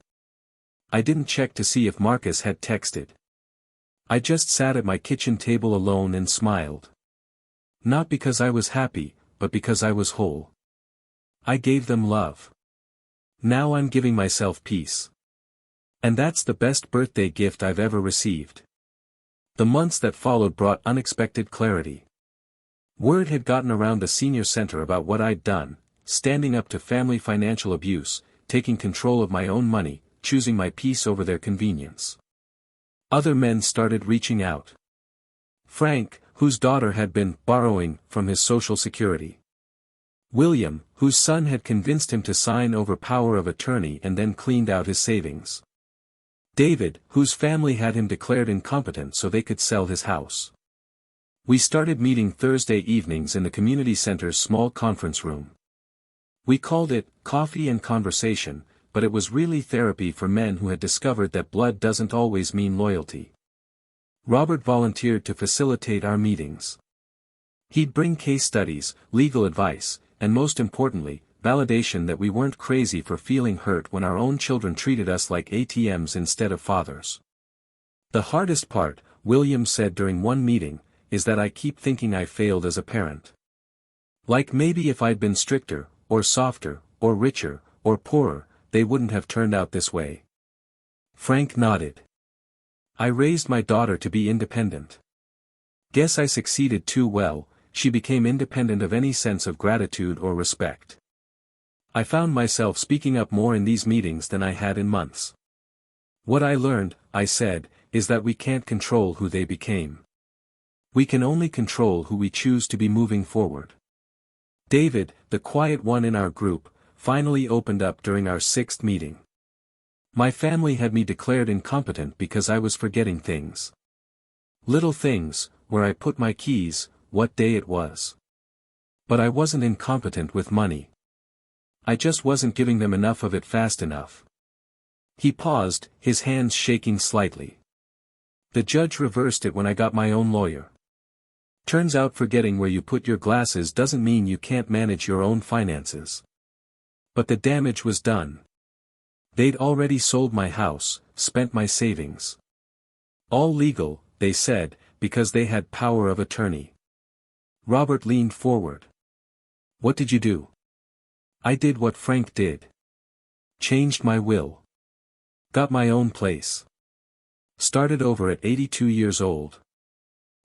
I didn't check to see if Marcus had texted. I just sat at my kitchen table alone and smiled. Not because I was happy, but because I was whole. I gave them love. Now I'm giving myself peace. And that's the best birthday gift I've ever received. The months that followed brought unexpected clarity. Word had gotten around the senior center about what I'd done, standing up to family financial abuse, taking control of my own money, choosing my peace over their convenience. Other men started reaching out. Frank, whose daughter had been borrowing from his Social Security. William, whose son had convinced him to sign over power of attorney and then cleaned out his savings. David, whose family had him declared incompetent so they could sell his house. We started meeting Thursday evenings in the community center's small conference room. We called it Coffee and Conversation, but it was really therapy for men who had discovered that blood doesn't always mean loyalty. Robert volunteered to facilitate our meetings. He'd bring case studies, legal advice, and most importantly, validation that we weren't crazy for feeling hurt when our own children treated us like ATMs instead of fathers. The hardest part, William said during one meeting, is that I keep thinking I failed as a parent. Like maybe if I'd been stricter, or softer, or richer, or poorer, they wouldn't have turned out this way. Frank nodded. I raised my daughter to be independent. Guess I succeeded too well. She became independent of any sense of gratitude or respect. I found myself speaking up more in these meetings than I had in months. What I learned, I said, is that we can't control who they became. We can only control who we choose to be moving forward. David, the quiet one in our group, finally opened up during our 6th meeting. My family had me declared incompetent because I was forgetting things. Little things, where I put my keys, what day it was. But I wasn't incompetent with money. I just wasn't giving them enough of it fast enough. He paused, his hands shaking slightly. The judge reversed it when I got my own lawyer. Turns out forgetting where you put your glasses doesn't mean you can't manage your own finances. But the damage was done. They'd already sold my house, spent my savings. All legal, they said, because they had power of attorney. Robert leaned forward. What did you do? I did what Frank did. Changed my will. Got my own place. Started over at 82 years old.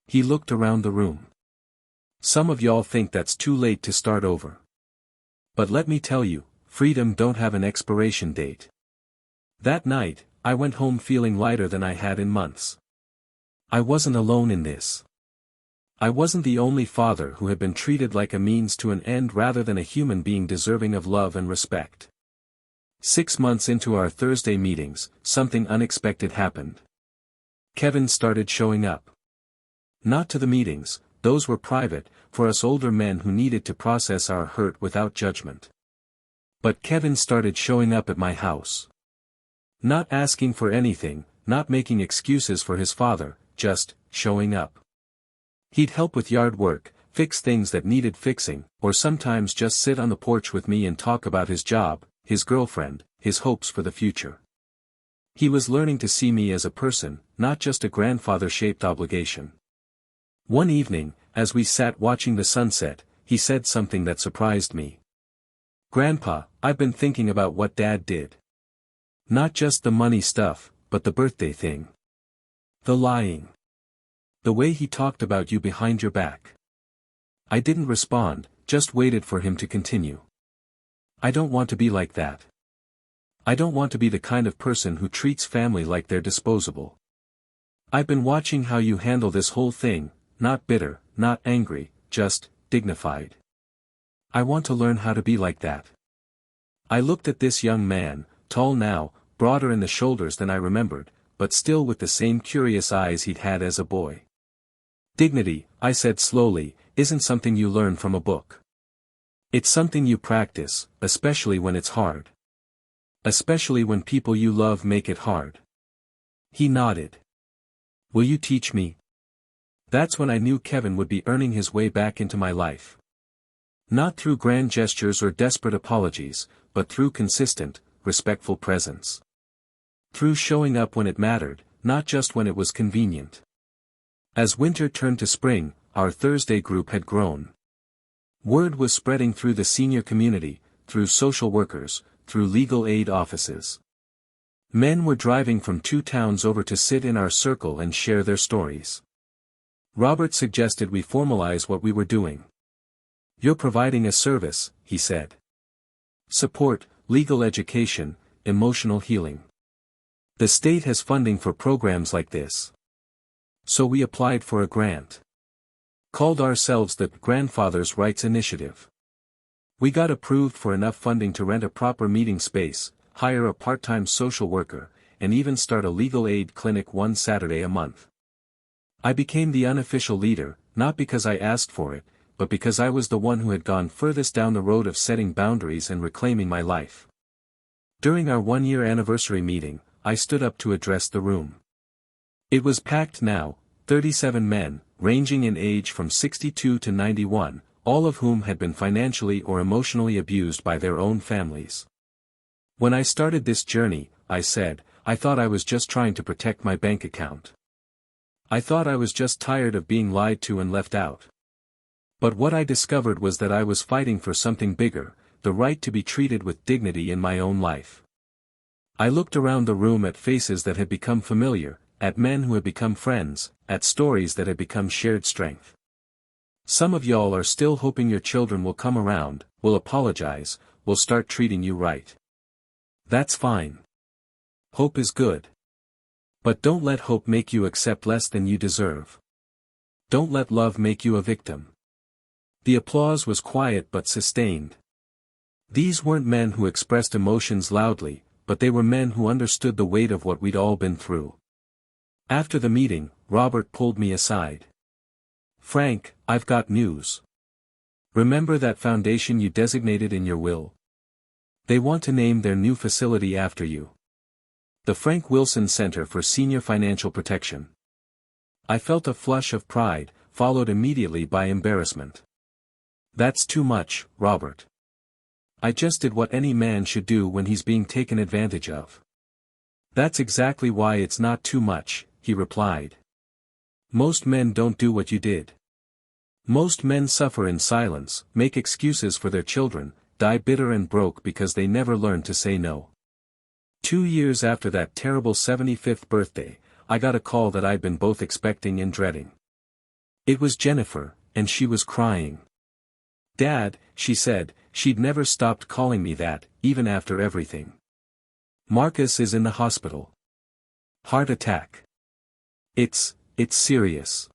He looked around the room. Some of y'all think that's too late to start over. But let me tell you, freedom don't have an expiration date. That night, I went home feeling lighter than I had in months. I wasn't alone in this. I wasn't the only father who had been treated like a means to an end rather than a human being deserving of love and respect. 6 months into our Thursday meetings, something unexpected happened. Kevin started showing up. Not to the meetings, those were private, for us older men who needed to process our hurt without judgment. But Kevin started showing up at my house. Not asking for anything, not making excuses for his father, just showing up. He'd help with yard work, fix things that needed fixing, or sometimes just sit on the porch with me and talk about his job, his girlfriend, his hopes for the future. He was learning to see me as a person, not just a grandfather-shaped obligation. One evening, as we sat watching the sunset, he said something that surprised me. "Grandpa, I've been thinking about what Dad did. Not just the money stuff, but the birthday thing. The lying. The way he talked about you behind your back." I didn't respond, just waited for him to continue. "I don't want to be like that. I don't want to be the kind of person who treats family like they're disposable. I've been watching how you handle this whole thing, not bitter, not angry, just dignified. I want to learn how to be like that." I looked at this young man, tall now, broader in the shoulders than I remembered, but still with the same curious eyes he'd had as a boy. "Dignity," I said slowly, "isn't something you learn from a book. It's something you practice, especially when it's hard. Especially when people you love make it hard." He nodded. "Will you teach me?" That's when I knew Kevin would be earning his way back into my life. Not through grand gestures or desperate apologies, but through consistent, respectful presence. Through showing up when it mattered, not just when it was convenient. As winter turned to spring, our Thursday group had grown. Word was spreading through the senior community, through social workers, through legal aid offices. Men were driving from 2 towns over to sit in our circle and share their stories. Robert suggested we formalize what we were doing. "You're providing a service," he said. "Support, legal education, emotional healing. The state has funding for programs like this." So we applied for a grant. Called ourselves the Grandfathers' Rights Initiative. We got approved for enough funding to rent a proper meeting space, hire a part-time social worker, and even start a legal aid clinic one Saturday a month. I became the unofficial leader, not because I asked for it, but because I was the one who had gone furthest down the road of setting boundaries and reclaiming my life. During our 1-year anniversary meeting, I stood up to address the room. It was packed now, 37 men, ranging in age from 62 to 91, all of whom had been financially or emotionally abused by their own families. When I started this journey, I said, I thought I was just trying to protect my bank account. I thought I was just tired of being lied to and left out. But what I discovered was that I was fighting for something bigger, the right to be treated with dignity in my own life. I looked around the room at faces that had become familiar, at men who had become friends, at stories that had become shared strength. Some of y'all are still hoping your children will come around, will apologize, will start treating you right. That's fine. Hope is good. But don't let hope make you accept less than you deserve. Don't let love make you a victim. The applause was quiet but sustained. These weren't men who expressed emotions loudly, but they were men who understood the weight of what we'd all been through. After the meeting, Robert pulled me aside. "Frank, I've got news. Remember that foundation you designated in your will? They want to name their new facility after you. The Frank Wilson Center for Senior Financial Protection." I felt a flush of pride, followed immediately by embarrassment. "That's too much, Robert. I just did what any man should do when he's being taken advantage of." "That's exactly why it's not too much," he replied. Most men don't do what you did. Most men suffer in silence, make excuses for their children, die bitter and broke because they never learned to say no. 2 years after that terrible 75th birthday, I got a call that I'd been both expecting and dreading. It was Jennifer, and she was crying. "Dad," she said, she'd never stopped calling me that, even after everything. "Marcus is in the hospital. Heart attack. It's serious."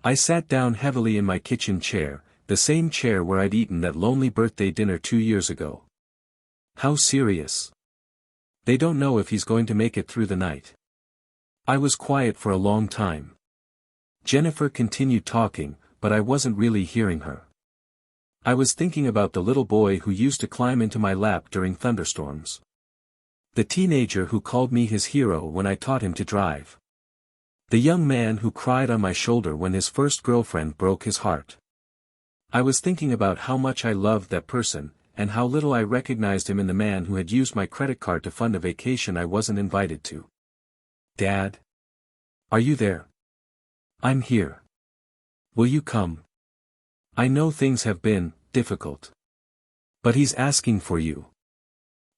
I sat down heavily in my kitchen chair, the same chair where I'd eaten that lonely birthday dinner 2 years ago. "How serious?" "They don't know if he's going to make it through the night." I was quiet for a long time. Jennifer continued talking, but I wasn't really hearing her. I was thinking about the little boy who used to climb into my lap during thunderstorms. The teenager who called me his hero when I taught him to drive. The young man who cried on my shoulder when his first girlfriend broke his heart. I was thinking about how much I loved that person, and how little I recognized him in the man who had used my credit card to fund a vacation I wasn't invited to. "Dad? Are you there?" "I'm here. Will you come? I know things have been difficult. But he's asking for you."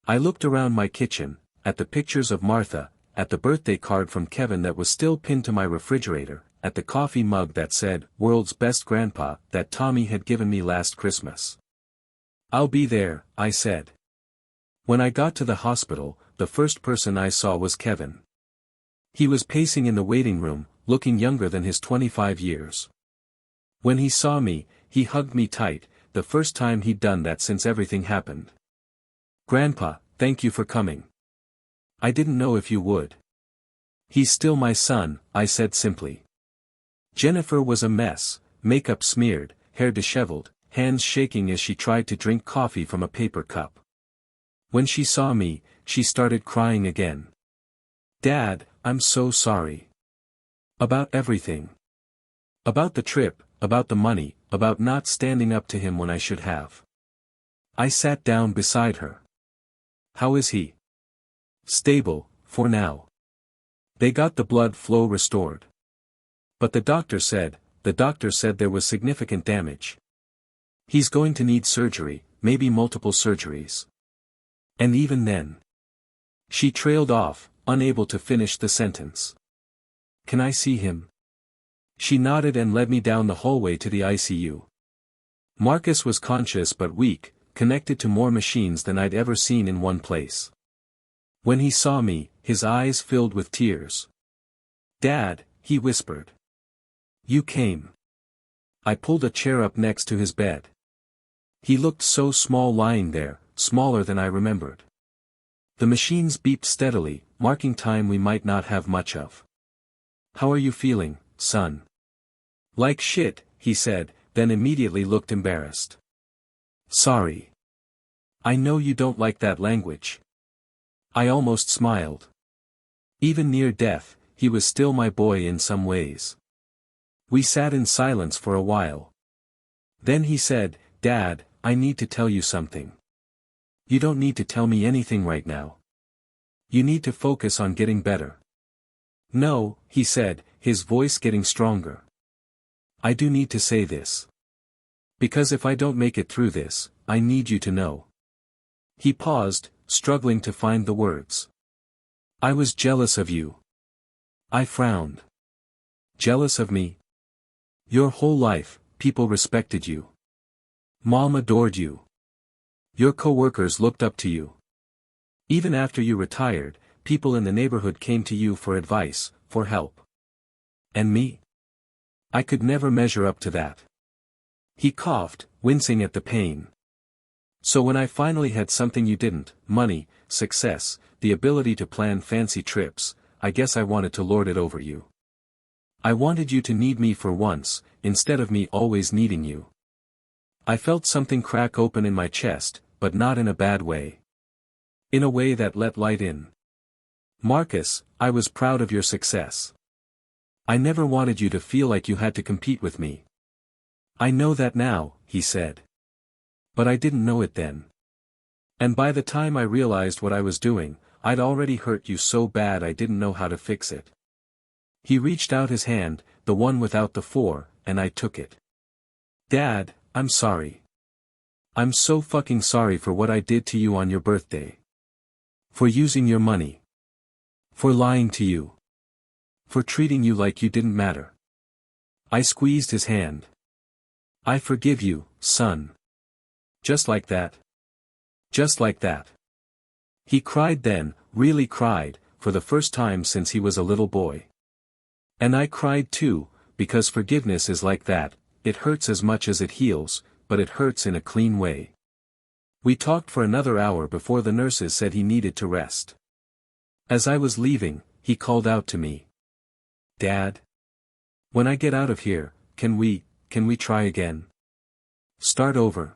I looked around my kitchen, at the pictures of Martha, at the birthday card from Kevin that was still pinned to my refrigerator, at the coffee mug that said, "World's Best Grandpa," that Tommy had given me last Christmas. "I'll be there," I said. When I got to the hospital, the first person I saw was Kevin. He was pacing in the waiting room, looking younger than his 25 years. When he saw me, he hugged me tight, the first time he'd done that since everything happened. "Grandpa, thank you for coming. I didn't know if you would." "He's still my son," I said simply. Jennifer was a mess, makeup smeared, hair disheveled, hands shaking as she tried to drink coffee from a paper cup. When she saw me, she started crying again. "Dad, I'm so sorry. About everything. About the trip, about the money, about not standing up to him when I should have." I sat down beside her. "How is he?" "Stable, for now. They got the blood flow restored. But the doctor said there was significant damage. He's going to need surgery, maybe multiple surgeries. And even then." She trailed off, unable to finish the sentence. "Can I see him?" She nodded and led me down the hallway to the ICU. Marcus was conscious but weak, connected to more machines than I'd ever seen in one place. When he saw me, his eyes filled with tears. "Dad," he whispered. "You came." I pulled a chair up next to his bed. He looked so small lying there, smaller than I remembered. The machines beeped steadily, marking time we might not have much of. "How are you feeling, son?" "Like shit," he said, then immediately looked embarrassed. "Sorry. I know you don't like that language." I almost smiled. Even near death, he was still my boy in some ways. We sat in silence for a while. Then he said, "Dad, I need to tell you something." "You don't need to tell me anything right now. You need to focus on getting better." "No," he said, his voice getting stronger. "I do need to say this. Because if I don't make it through this, I need you to know." He paused, struggling to find the words. "I was jealous of you." I frowned. "Jealous of me?" "Your whole life, people respected you. Mom adored you. Your co-workers looked up to you. Even after you retired, people in the neighborhood came to you for advice, for help. And me? I could never measure up to that." He coughed, wincing at the pain. "So when I finally had something you didn't, money, success, the ability to plan fancy trips, I guess I wanted to lord it over you. I wanted you to need me for once, instead of me always needing you." I felt something crack open in my chest, but not in a bad way. In a way that let light in. "Marcus, I was proud of your success. I never wanted you to feel like you had to compete with me." "I know that now," he said. "But I didn't know it then. And by the time I realized what I was doing, I'd already hurt you so bad I didn't know how to fix it." He reached out his hand, the one without the 4, and I took it. Dad, I'm sorry. I'm so fucking sorry for what I did to you on your birthday. For using your money. For lying to you. For treating you like you didn't matter. I squeezed his hand. I forgive you, son. Just like that. Just like that. He cried then, really cried, for the first time since he was a little boy. And I cried too, because forgiveness is like that, it hurts as much as it heals, but it hurts in a clean way. We talked for another hour before the nurses said he needed to rest. As I was leaving, he called out to me. Dad? When I get out of here, can we try again? Start over.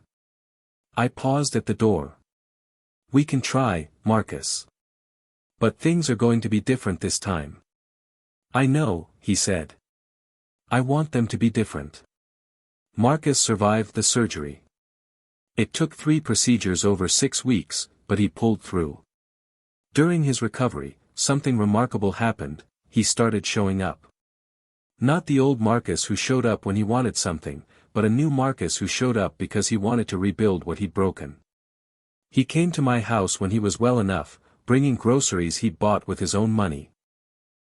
I paused at the door. We can try, Marcus. But things are going to be different this time. I know, he said. I want them to be different. Marcus survived the surgery. It took 3 procedures over 6 weeks, but he pulled through. During his recovery, something remarkable happened, he started showing up. Not the old Marcus who showed up when he wanted something, but a new Marcus who showed up because he wanted to rebuild what he'd broken. He came to my house when he was well enough, bringing groceries he'd bought with his own money.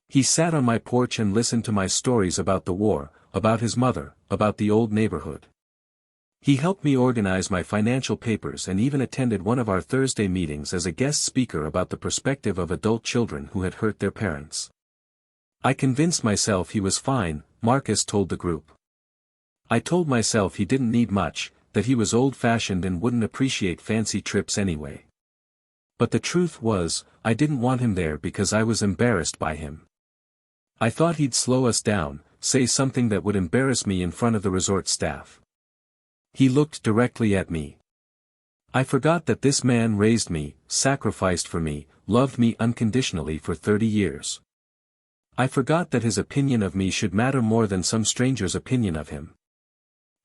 He sat on my porch and listened to my stories about the war, about his mother, about the old neighborhood. He helped me organize my financial papers and even attended one of our Thursday meetings as a guest speaker about the perspective of adult children who had hurt their parents. I convinced myself he was fine, Marcus told the group. I told myself he didn't need much, that he was old-fashioned and wouldn't appreciate fancy trips anyway. But the truth was, I didn't want him there because I was embarrassed by him. I thought he'd slow us down, say something that would embarrass me in front of the resort staff. He looked directly at me. I forgot that this man raised me, sacrificed for me, loved me unconditionally for 30 years. I forgot that his opinion of me should matter more than some stranger's opinion of him.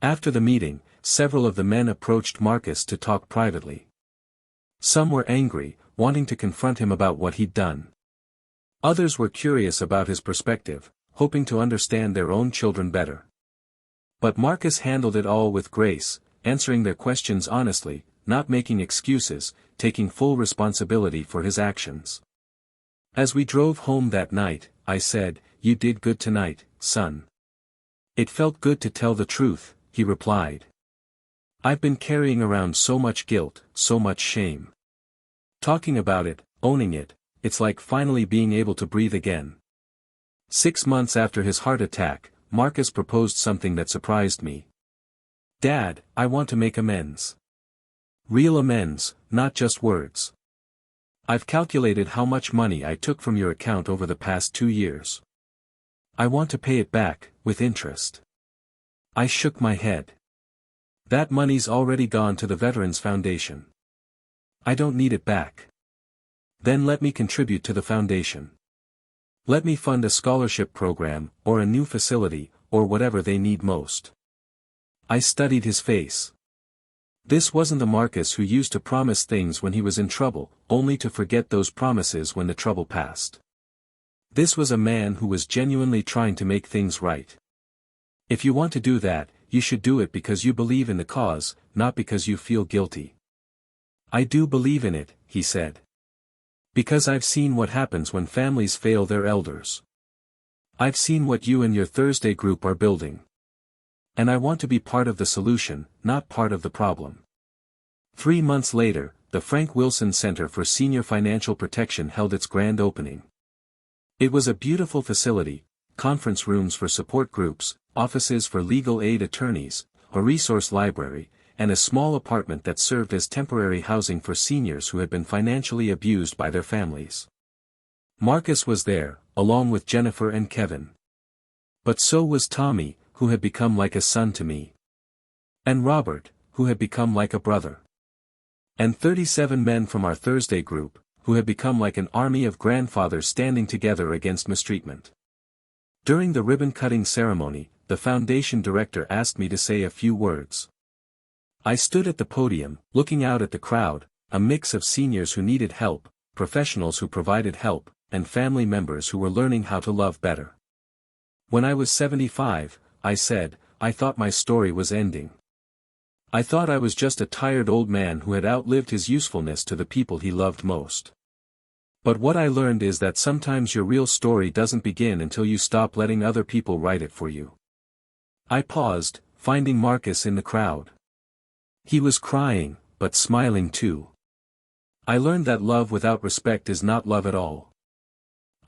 After the meeting, several of the men approached Marcus to talk privately. Some were angry, wanting to confront him about what he'd done. Others were curious about his perspective, hoping to understand their own children better. But Marcus handled it all with grace, answering their questions honestly, not making excuses, taking full responsibility for his actions. As we drove home that night, I said, "You did good tonight, son." "It felt good to tell the truth," he replied. "I've been carrying around so much guilt, so much shame. Talking about it, owning it, it's like finally being able to breathe again." 6 months after his heart attack, Marcus proposed something that surprised me. "Dad, I want to make amends. Real amends, not just words. I've calculated how much money I took from your account over the past 2 years. I want to pay it back, with interest." I shook my head. "That money's already gone to the Veterans Foundation. I don't need it back." "Then let me contribute to the foundation. Let me fund a scholarship program, or a new facility, or whatever they need most." I studied his face. This wasn't the Marcus who used to promise things when he was in trouble, only to forget those promises when the trouble passed. This was a man who was genuinely trying to make things right. "If you want to do that, you should do it because you believe in the cause, not because you feel guilty." "I do believe in it," he said. "Because I've seen what happens when families fail their elders. I've seen what you and your Thursday group are building. And I want to be part of the solution, not part of the problem." 3 months later, the Frank Wilson Center for Senior Financial Protection held its grand opening. It was a beautiful facility, conference rooms for support groups, offices for legal aid attorneys, a resource library, and a small apartment that served as temporary housing for seniors who had been financially abused by their families. Marcus was there, along with Jennifer and Kevin. But so was Tommy, who had become like a son to me. And Robert, who had become like a brother. And 37 men from our Thursday group, who had become like an army of grandfathers standing together against mistreatment. During the ribbon-cutting ceremony, the foundation director asked me to say a few words. I stood at the podium, looking out at the crowd, a mix of seniors who needed help, professionals who provided help, and family members who were learning how to love better. When I was 75, I said, I thought my story was ending. I thought I was just a tired old man who had outlived his usefulness to the people he loved most. But what I learned is that sometimes your real story doesn't begin until you stop letting other people write it for you. I paused, finding Marcus in the crowd. He was crying, but smiling too. I learned that love without respect is not love at all.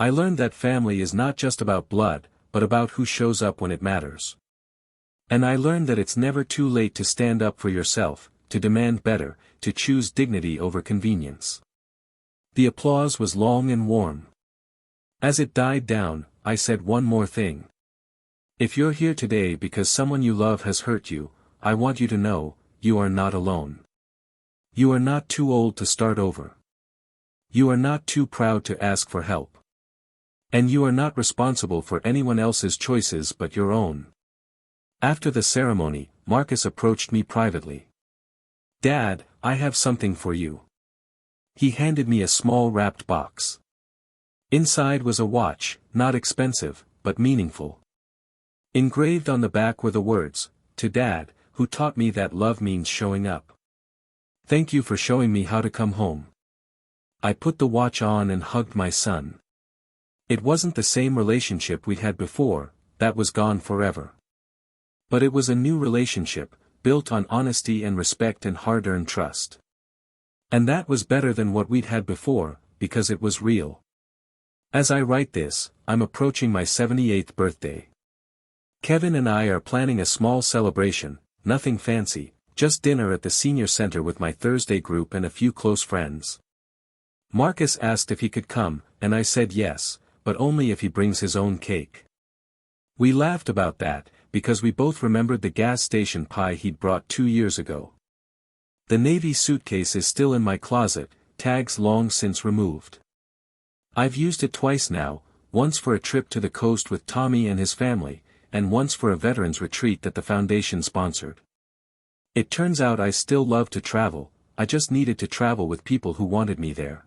I learned that family is not just about blood, but about who shows up when it matters. And I learned that it's never too late to stand up for yourself, to demand better, to choose dignity over convenience. The applause was long and warm. As it died down, I said one more thing. If you're here today because someone you love has hurt you, I want you to know, you are not alone. You are not too old to start over. You are not too proud to ask for help. And you are not responsible for anyone else's choices but your own. After the ceremony, Marcus approached me privately. Dad, I have something for you. He handed me a small wrapped box. Inside was a watch, not expensive, but meaningful. Engraved on the back were the words, "To Dad, who taught me that love means showing up. Thank you for showing me how to come home." I put the watch on and hugged my son. It wasn't the same relationship we'd had before, that was gone forever. But it was a new relationship, built on honesty and respect and hard-earned trust. And that was better than what we'd had before, because it was real. As I write this, I'm approaching my 78th birthday. Kevin and I are planning a small celebration, nothing fancy, just dinner at the senior center with my Thursday group and a few close friends. Marcus asked if he could come, and I said yes, but only if he brings his own cake. We laughed about that, because we both remembered the gas station pie he'd brought 2 years ago. The navy suitcase is still in my closet, tags long since removed. I've used it twice now, once for a trip to the coast with Tommy and his family, and once for a veterans retreat that the foundation sponsored. It turns out I still love to travel, I just needed to travel with people who wanted me there.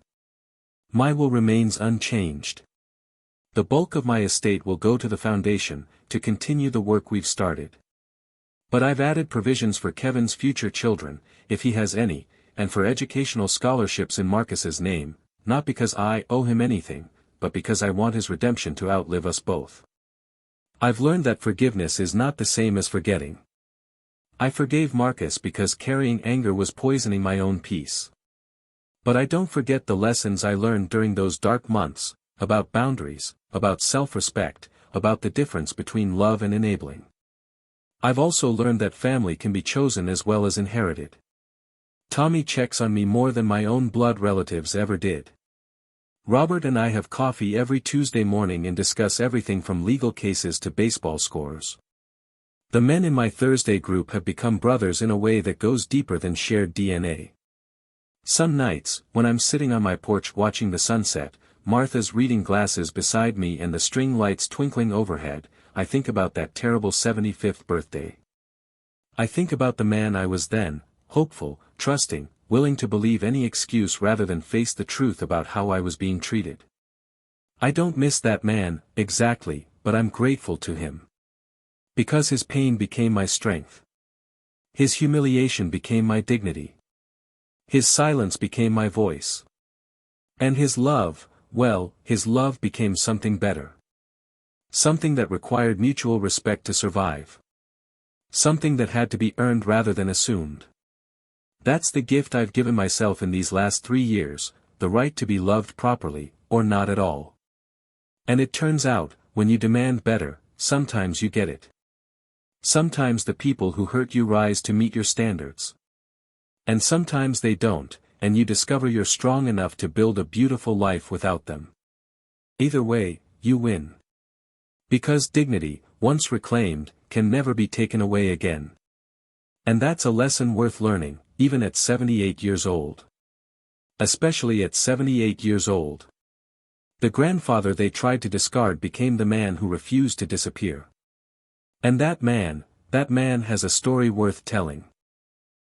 My will remains unchanged. The bulk of my estate will go to the foundation, to continue the work we've started. But I've added provisions for Kevin's future children, if he has any, and for educational scholarships in Marcus's name, not because I owe him anything, but because I want his redemption to outlive us both. I've learned that forgiveness is not the same as forgetting. I forgave Marcus because carrying anger was poisoning my own peace. But I don't forget the lessons I learned during those dark months, about boundaries, about self-respect, about the difference between love and enabling. I've also learned that family can be chosen as well as inherited. Tommy checks on me more than my own blood relatives ever did. Robert and I have coffee every Tuesday morning and discuss everything from legal cases to baseball scores. The men in my Thursday group have become brothers in a way that goes deeper than shared DNA. Some nights, when I'm sitting on my porch watching the sunset, Martha's reading glasses beside me and the string lights twinkling overhead, I think about that terrible 75th birthday. I think about the man I was then, hopeful, trusting, willing to believe any excuse rather than face the truth about how I was being treated. I don't miss that man, exactly, but I'm grateful to him. Because his pain became my strength. His humiliation became my dignity. His silence became my voice. And his love, well, his love became something better. Something that required mutual respect to survive. Something that had to be earned rather than assumed. That's the gift I've given myself in these last 3 years, the right to be loved properly, or not at all. And it turns out, when you demand better, sometimes you get it. Sometimes the people who hurt you rise to meet your standards. And sometimes they don't, and you discover you're strong enough to build a beautiful life without them. Either way, you win. Because dignity, once reclaimed, can never be taken away again. And that's a lesson worth learning, even at 78 years old. Especially at 78 years old. The grandfather they tried to discard became the man who refused to disappear. And that man has a story worth telling.